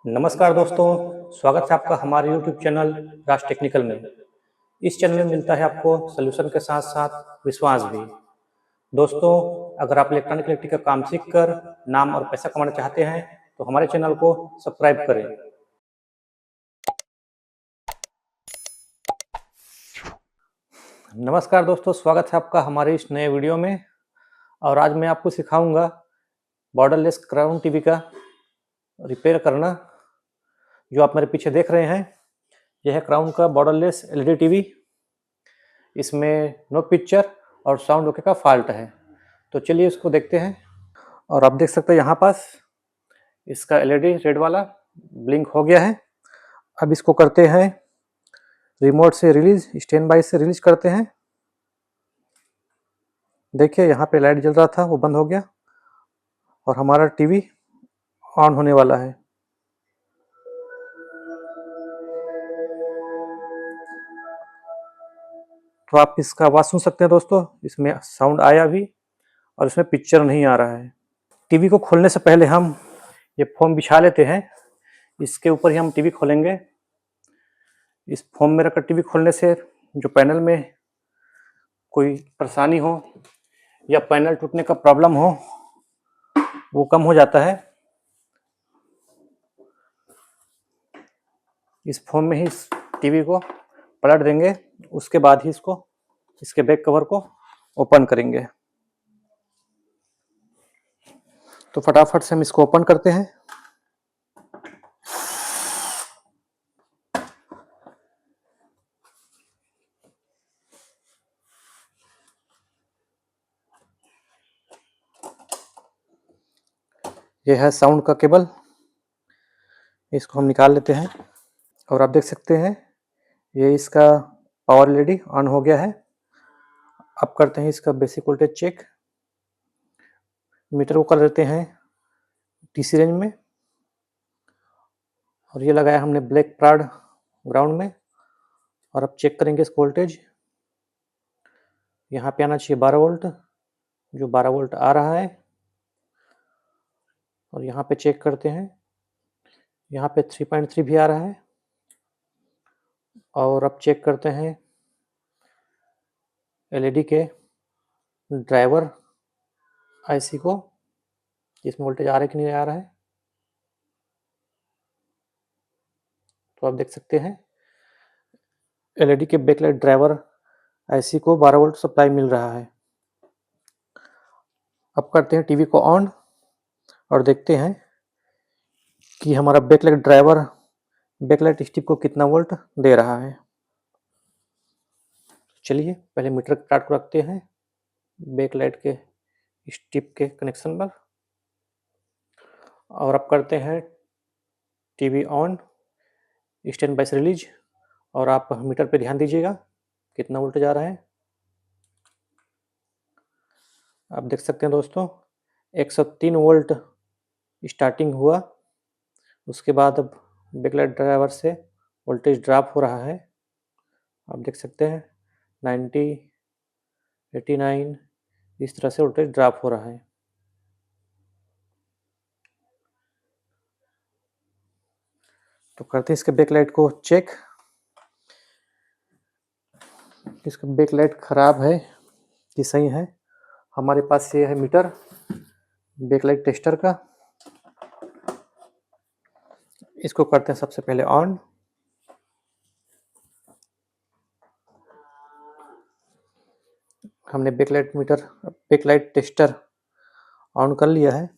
नमस्कार दोस्तों, स्वागत है आपका हमारे YouTube चैनल राज टेक्निकल में। इस चैनल में मिलता है आपको सॉल्यूशन के साथ साथ विश्वास भी। दोस्तों, अगर आप इलेक्ट्रॉनिक इलेक्ट्रिक का काम सीखकर नाम और पैसा कमाना चाहते हैं तो हमारे चैनल को सब्सक्राइब करें। नमस्कार दोस्तों, स्वागत है आपका हमारे इस नए वीडियो में। और आज मैं आपको सिखाऊंगा बॉर्डरलेस क्राउन टीवी का रिपेयर करना। जो आप मेरे पीछे देख रहे हैं, यह है क्राउन का बॉर्डरलेस एलईडी टीवी। इसमें नो पिक्चर और साउंड ओके का फॉल्ट है। तो चलिए इसको देखते हैं। और आप देख सकते हैं यहाँ पास इसका एलईडी रेड वाला ब्लिंक हो गया है। अब इसको करते हैं रिमोट से रिलीज, स्टैंड बाय से रिलीज करते हैं। देखिए यहाँ पे लाइट जल रहा था, वो बंद हो गया और हमारा टीवी ऑन होने वाला है। तो आप इसका आवाज सुन सकते हैं दोस्तों, इसमें साउंड आया भी और इसमें पिक्चर नहीं आ रहा है। टीवी को खोलने से पहले हम ये फोम बिछा लेते हैं। इसके ऊपर ही हम टीवी खोलेंगे। इस फोम में रखकर टीवी खोलने से जो पैनल में कोई परेशानी हो या पैनल टूटने का प्रॉब्लम हो वो कम हो जाता है। इस फोम में ही इस टीवी को पलट देंगे, उसके बाद ही इसके बैक कवर को ओपन करेंगे। तो फटाफट से हम इसको ओपन करते हैं। यह है साउंड का केबल, इसको हम निकाल लेते हैं। और आप देख सकते हैं ये इसका पावर एलईडी ऑन हो गया है। अब करते हैं इसका बेसिक वोल्टेज चेक। मीटर को कर देते हैं टीसी रेंज में और ये लगाया हमने ब्लैक प्राड ग्राउंड में। और अब चेक करेंगे इसका वोल्टेज। यहाँ पे आना चाहिए 12 वोल्ट, जो 12 वोल्ट आ रहा है। और यहाँ पे चेक करते हैं, यहाँ पे 3.3 भी आ रहा है। और अब चेक करते हैं एलईडी के ड्राइवर आईसी को, इसमें वोल्टेज आ रहा है कि नहीं आ रहा है। तो आप देख सकते हैं एलईडी के बैकलाइट ड्राइवर आईसी को 12 वोल्ट सप्लाई मिल रहा है। अब करते हैं टीवी को ऑन और देखते हैं कि हमारा बैकलाइट स्टिप को कितना वोल्ट दे रहा है। चलिए पहले मीटर के प्लाट को रखते हैं बैकलाइट के स्टिप के कनेक्शन पर। और अब करते हैं टीवी ऑन, स्टैंड बाय से रिलीज। और आप मीटर पे ध्यान दीजिएगा कितना वोल्टेज आ रहा है। आप देख सकते हैं दोस्तों 103 वोल्ट स्टार्टिंग हुआ। उसके बाद अब बैकलाइट ड्राइवर से वोल्टेज ड्रॉप हो रहा है। आप देख सकते हैं 90, 89 इस तरह से वोल्टेज ड्रॉप हो रहा है। तो करते हैं इसके बैकलाइट को चेक। इसका बैकलाइट खराब है कि सही है। हमारे पास ये है मीटर बैकलाइट टेस्टर का। इसको करते हैं सबसे पहले ऑन। हमने बैकलाइट टेस्टर ऑन कर लिया है।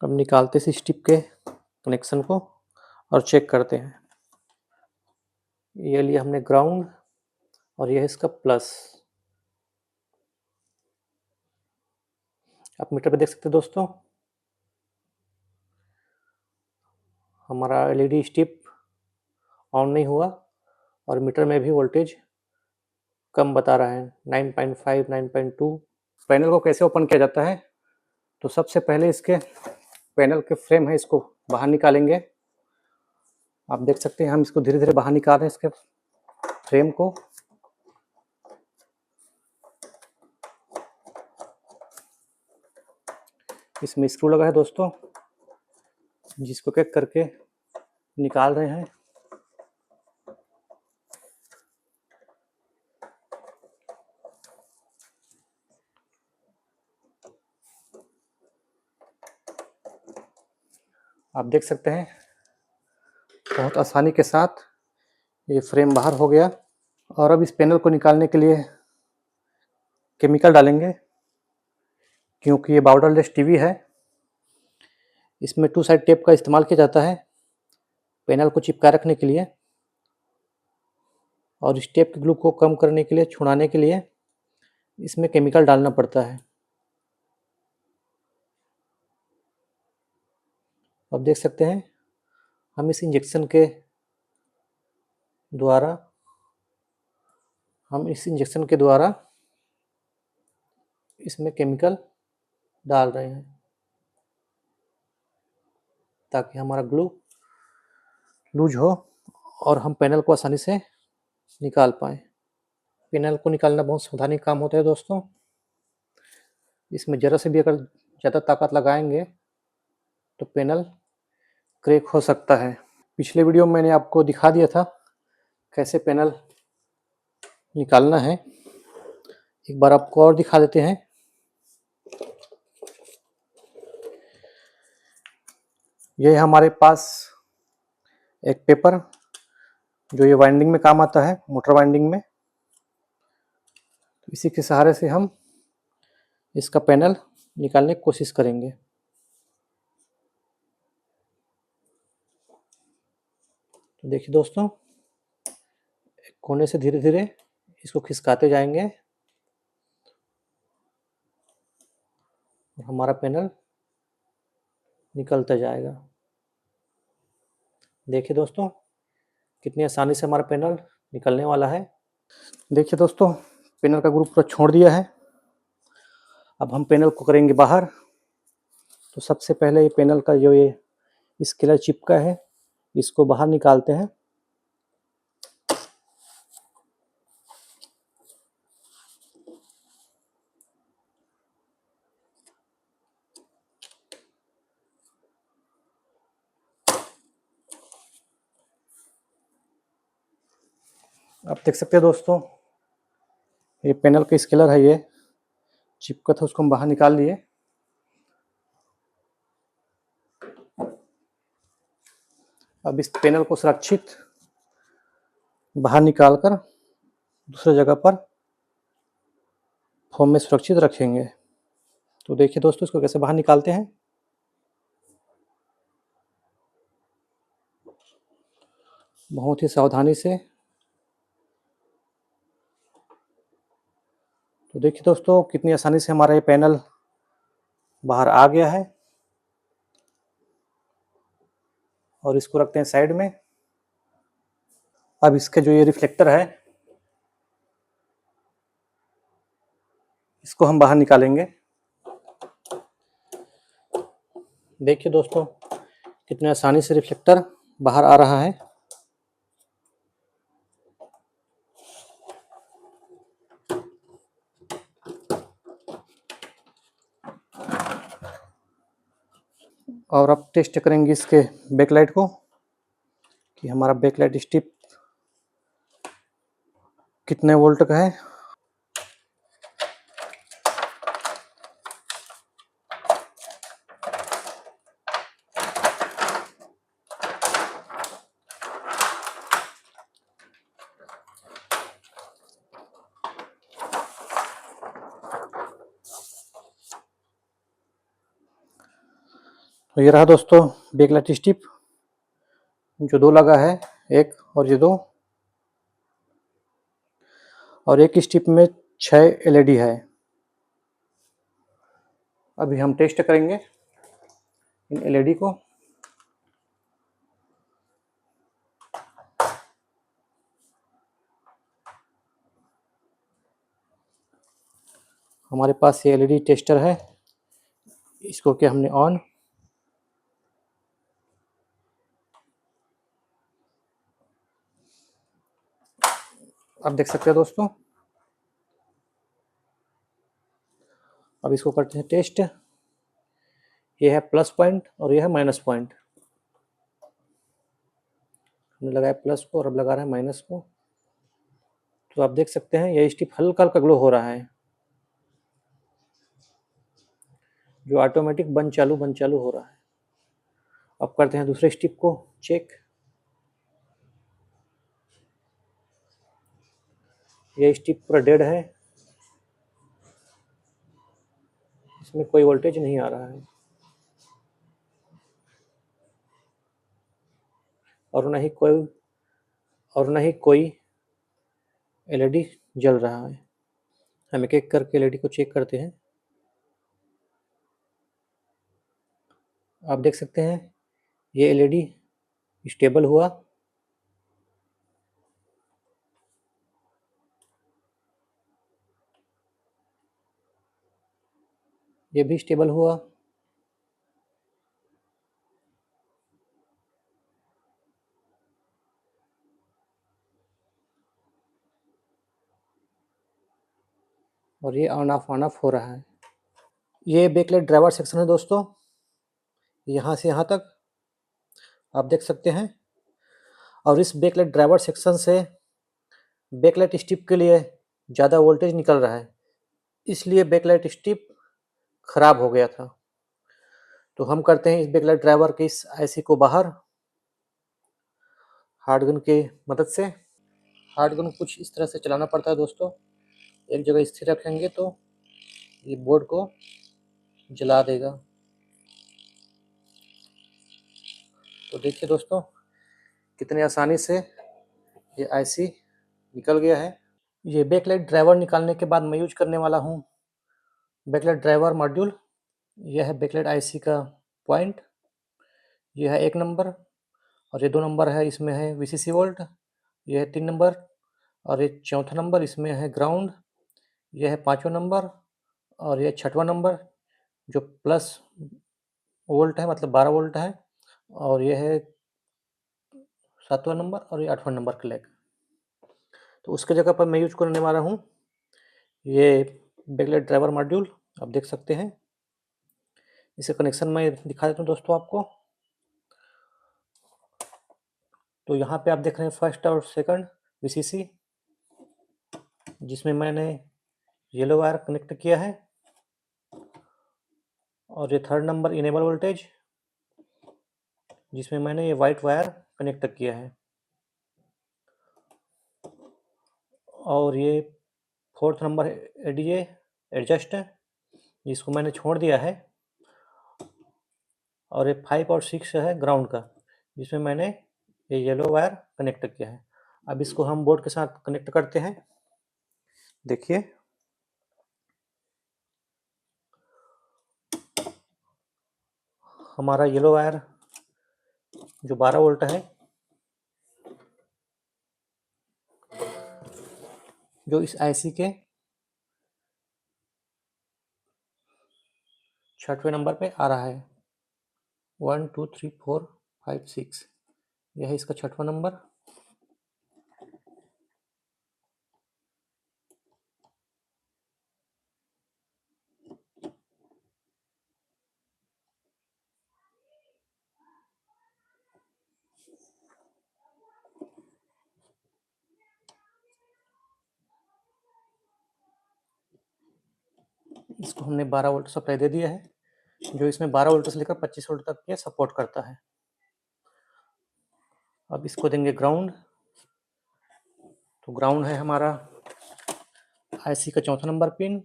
अब निकालते हैं स्टिप के कनेक्शन को और चेक करते हैं। ये लिया हमने ग्राउंड और यह है इसका प्लस। आप मीटर पे देख सकते हैं दोस्तों हमारा एलईडी स्टिप ऑन नहीं हुआ और मीटर में भी वोल्टेज कम बता रहा है 9.5, 9.2। पैनल को कैसे ओपन किया जाता है, तो सबसे पहले इसके पैनल के फ्रेम है, इसको बाहर निकालेंगे। आप देख सकते हैं हम इसको धीरे धीरे बाहर निकाल रहे हैं इसके फ्रेम को। इसमें स्क्रू लगा है दोस्तों, जिसको एक करके निकाल रहे हैं। आप देख सकते हैं बहुत आसानी के साथ ये फ्रेम बाहर हो गया। और अब इस पैनल को निकालने के लिए केमिकल डालेंगे, क्योंकि ये बॉर्डरलेस टीवी है। इसमें 2 साइड टेप का इस्तेमाल किया जाता है पैनल को चिपका रखने के लिए, और इस टेप के ग्लू को कम करने के लिए, छुड़ाने के लिए इसमें केमिकल डालना पड़ता है। अब देख सकते हैं हम इस इंजेक्शन के द्वारा इसमें केमिकल डाल रहे हैं, ताकि हमारा ग्लू लूज हो और हम पैनल को आसानी से निकाल पाएँ। पैनल को निकालना बहुत सावधानी काम होता है दोस्तों। इसमें ज़रा से भी अगर ज़्यादा ताकत लगाएंगे तो पैनल क्रैक हो सकता है। पिछले वीडियो में मैंने आपको दिखा दिया था कैसे पैनल निकालना है। एक बार आपको और दिखा देते हैं। ये हमारे पास एक पेपर, जो ये वाइंडिंग में काम आता है, मोटर वाइंडिंग में। इसी के सहारे से हम इसका पैनल निकालने की कोशिश करेंगे। तो देखिए दोस्तों, एक कोने से धीरे धीरे इसको खिसकाते जाएंगे और हमारा पैनल निकलता जाएगा। देखिए दोस्तों, कितनी आसानी से हमारा पैनल निकलने वाला है। देखिए दोस्तों, पैनल का ग्रुप पूरा छोड़ दिया है। अब हम पैनल को करेंगे बाहर। तो सबसे पहले ये पैनल का जो ये स्केलर चिपका है, इसको बाहर निकालते हैं। आप देख सकते हैं दोस्तों, ये पैनल का स्केलर है, ये चिपका था, उसको हम बाहर निकाल लिए। अब इस पैनल को सुरक्षित बाहर निकालकर दूसरे जगह पर फोम में सुरक्षित रखेंगे। तो देखिए दोस्तों, इसको कैसे बाहर निकालते हैं। बहुत ही सावधानी से। तो देखिए दोस्तों, कितनी आसानी से हमारा ये पैनल बाहर आ गया है। और इसको रखते हैं साइड में। अब इसके जो ये रिफ्लेक्टर है, इसको हम बाहर निकालेंगे। देखिए दोस्तों, कितने आसानी से रिफ्लेक्टर बाहर आ रहा है। और अब टेस्ट करेंगे इसके बैकलाइट को, कि हमारा बैकलाइट स्ट्रिप कितने वोल्ट का है। तो ये रहा दोस्तों बैकलाइट स्ट्रिप, जो 2 लगा है, एक और ये 2, और एक स्ट्रिप में 6 एलईडी है। अभी हम टेस्ट करेंगे इन एलईडी को। हमारे पास ये एलईडी टेस्टर है, इसको किया हमने ऑन। आप देख सकते हैं दोस्तों। अब इसको करते हैं टेस्ट। ये है प्लस पॉइंट और ये है माइनस पॉइंट। हमने लगाया प्लस को और अब लगा रहे हैं माइनस को। तो आप देख सकते हैं ये स्टिप हल्का हल्का ग्लो हो रहा है, जो ऑटोमेटिक बंद चालू हो रहा है। अब करते हैं दूसरे स्टिप को चेक। ये स्टिप पूरा डेड है, इसमें कोई वोल्टेज नहीं आ रहा है और न ही कोई एलईडी जल रहा है। हम एक एक करके एलईडी को चेक करते हैं। आप देख सकते हैं ये एलईडी स्टेबल हुआ, ये भी स्टेबल हुआ, और ये ऑन ऑफ हो रहा है। ये बैकलाइट ड्राइवर सेक्शन है दोस्तों, यहाँ से यहाँ तक आप देख सकते हैं। और इस बैकलाइट ड्राइवर सेक्शन से बैकलाइट स्ट्रिप के लिए ज़्यादा वोल्टेज निकल रहा है, इसलिए बैकलाइट स्ट्रिप खराब हो गया था। तो हम करते हैं इस बैकलाइट ड्राइवर के इस आईसी को बाहर हार्ड गन के मदद से। हार्ड गन कुछ इस तरह से चलाना पड़ता है दोस्तों, एक जगह स्थिर रखेंगे तो ये बोर्ड को जला देगा। तो देखिए दोस्तों कितने आसानी से ये आईसी निकल गया है। ये बैकलाइट ड्राइवर निकालने के बाद मैं यूज करने वाला हूँ बैकलाइट ड्राइवर मॉड्यूल। यह है बैकलाइट आईसी का पॉइंट, यह है 1 नंबर और ये 2 नंबर है, इसमें है वीसीसी वोल्ट। यह है 3 नंबर और ये चौथा नंबर, इसमें है ग्राउंड। यह है 5वां नंबर और यह 6वां नंबर जो प्लस वोल्ट है, मतलब 12 वोल्ट है। और यह है 7वां नंबर और ये 8वां नंबर क्लैक। तो उसके जगह पर मैं यूज करने वाला हूँ ये बैकलाइट ड्राइवर मॉड्यूल। आप देख सकते हैं, इसे कनेक्शन मैं दिखा देता हूँ दोस्तों आपको। तो यहाँ पे आप देख रहे हैं फर्स्ट और सेकंड वीसीसी, जिसमें मैंने येलो वायर कनेक्ट किया है। और ये थर्ड नंबर इनेबल वोल्टेज, जिसमें मैंने ये वाइट वायर कनेक्ट किया है। और ये फोर्थ नंबर एडीए एडजस्ट, जिसको मैंने छोड़ दिया है। और ये 5 और 6 है ग्राउंड का, जिसमें मैंने ये येलो वायर कनेक्ट किया है। अब इसको हम बोर्ड के साथ कनेक्ट करते हैं। देखिए हमारा येलो वायर जो 12 वोल्ट है, जो इस आईसी के 6वें नंबर पे आ रहा है। 1 2 3 4 5 6, यह है इसका 6वां नंबर। इसको हमने 12 वोल्ट सप्लाई दे दिया है, जो इसमें 12 वोल्ट से लेकर 25 वोल्ट तक ये सपोर्ट करता है। अब इसको देंगे ग्राउंड। तो ग्राउंड है हमारा आईसी का 4था नंबर पिन।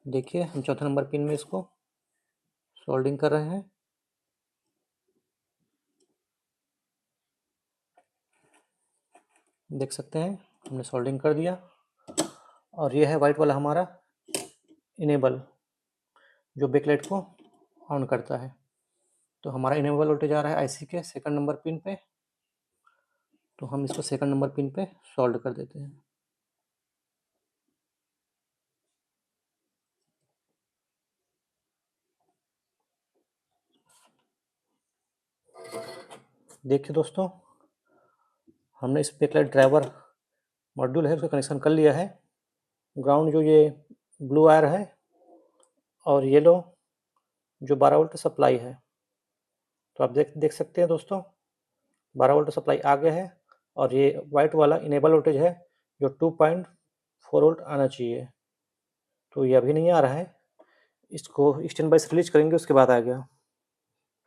देखिए हम 4थे नंबर पिन में इसको सोल्डिंग कर रहे हैं। देख सकते हैं हमने सोल्डिंग कर दिया। और ये है वाइट वाला हमारा इनेबल, जो बैकलाइट को ऑन करता है। तो हमारा इनेबल वोल्टेज आ रहा है आईसी के 2nd नंबर पिन पे। तो हम इसको 2nd नंबर पिन पे सोल्ड कर देते हैं। देखिए दोस्तों हमने इस बैकलाइट ड्राइवर मॉड्यूल है उसका कनेक्शन कर लिया है। ग्राउंड जो ये ब्लू वायर है और ये लो जो 12 वोल्ट सप्लाई है। तो आप देख सकते हैं दोस्तों, 12 वोल्ट सप्लाई आ गया है और ये वाइट वाला इनेबल वोल्टेज है जो 2.4 वोल्ट आना चाहिए। तो ये अभी नहीं आ रहा है, इसको स्टैंड बाई से रिलीज करेंगे उसके बाद आ गया।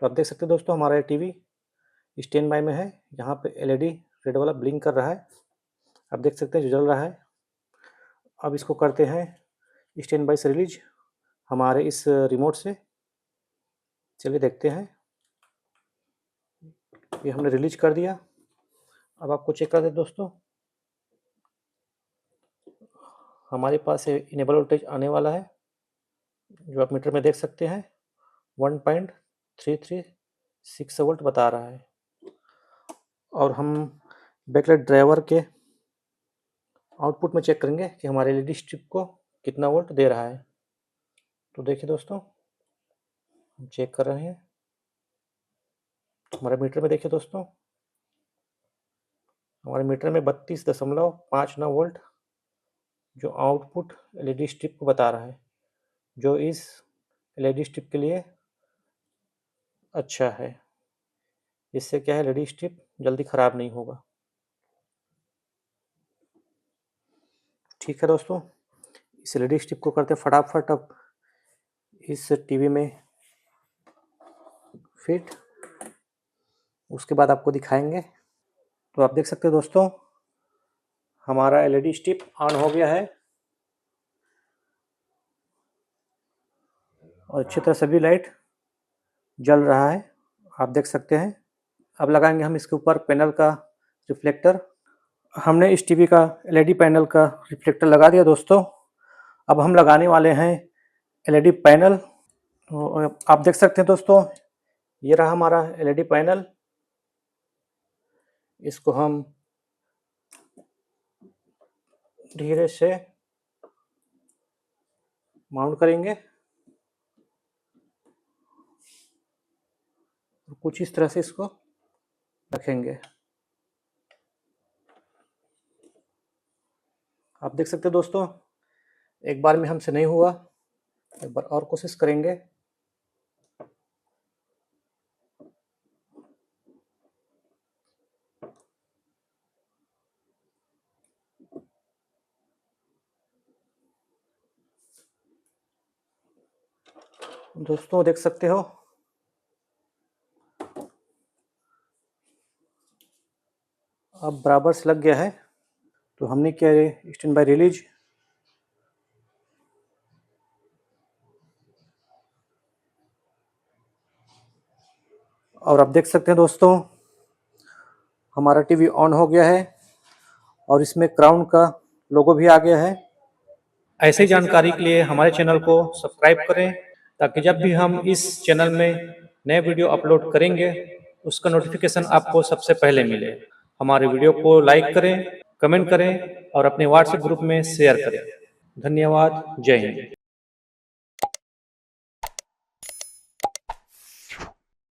तो आप देख सकते हैं दोस्तों, हमारा टीवी स्टैंड बाई में है। यहाँ पे एलईडी रेड वाला ब्लिंक कर रहा है, आप देख सकते हैं जो जल रहा है। अब इसको करते हैं स्टैंड बाई से रिलीज हमारे इस रिमोट से। चलिए देखते हैं, ये हमने रिलीज कर दिया। अब आपको चेक कर दें दोस्तों, हमारे पास इनेबल वोल्टेज आने वाला है जो आप मीटर में देख सकते हैं, 1.336 वोल्ट बता रहा है। और हम बैकलाइट ड्राइवर के आउटपुट में चेक करेंगे कि हमारे एलईडी स्ट्रिप को कितना वोल्ट दे रहा है। तो देखिए दोस्तों, हम चेक कर रहे हैं हमारे मीटर में। देखिए दोस्तों, हमारे मीटर में 32.59 वोल्ट जो आउटपुट एलईडी स्ट्रिप को बता रहा है, जो इस एलईडी स्ट्रिप के लिए अच्छा है। इससे क्या है, एलईडी स्ट्रिप जल्दी ख़राब नहीं होगा। ठीक है दोस्तों, इस एलईडी स्ट्रिप को करते फटाफट अब इस टीवी में फिट, उसके बाद आपको दिखाएंगे। तो आप देख सकते हैं दोस्तों, हमारा एलईडी स्ट्रिप ऑन हो गया है और अच्छी तरह सभी लाइट जल रहा है, आप देख सकते हैं। अब लगाएंगे हम इसके ऊपर पैनल का रिफ्लेक्टर। हमने इस टीवी का एलईडी पैनल का रिफ्लेक्टर लगा दिया दोस्तों। अब हम लगाने वाले हैं एलईडी पैनल। तो आप देख सकते हैं दोस्तों, ये रहा हमारा एलईडी पैनल। इसको हम धीरे से माउंट करेंगे, कुछ इस तरह से इसको रखेंगे। आप देख सकते हैं दोस्तों, एक बार में हमसे नहीं हुआ, एक बार और कोशिश करेंगे। दोस्तों देख सकते हो, अब बराबर से लग गया है। तो हमने किया है स्टैंड बाय रिलीज। और आप देख सकते हैं दोस्तों, हमारा टीवी ऑन हो गया है और इसमें क्राउन का लोगो भी आ गया है। ऐसी जानकारी के लिए हमारे चैनल को सब्सक्राइब करें, ताकि जब भी हम इस चैनल में नए वीडियो अपलोड करेंगे उसका नोटिफिकेशन आपको सबसे पहले मिले। हमारे वीडियो को लाइक करें, कमेंट करें और अपने व्हाट्सएप ग्रुप में शेयर करें। धन्यवाद। जय हिंद।